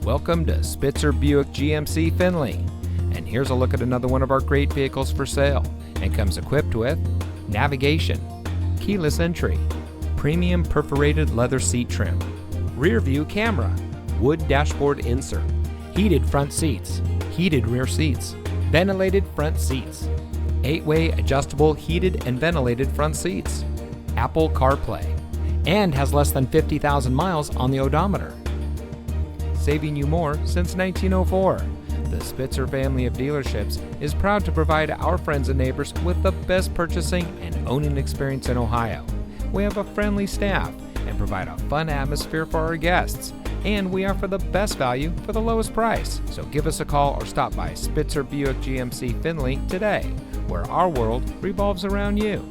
Welcome to Spitzer Buick GMC Findlay. And here's a look at another one of our great vehicles for sale, and comes equipped with navigation, keyless entry, premium perforated leather seat trim, rear view camera, wood dashboard insert, heated front seats, heated rear seats, ventilated front seats, 8-way adjustable heated and ventilated front seats, Apple CarPlay, and has less than 50,000 miles on the odometer. Saving you more since 1904. The Spitzer family of dealerships is proud to provide our friends and neighbors with the best purchasing and owning experience in Ohio. We have a friendly staff and provide a fun atmosphere for our guests, and we offer the best value for the lowest price. So give us a call or stop by Spitzer Buick GMC Findlay today, where our world revolves around you.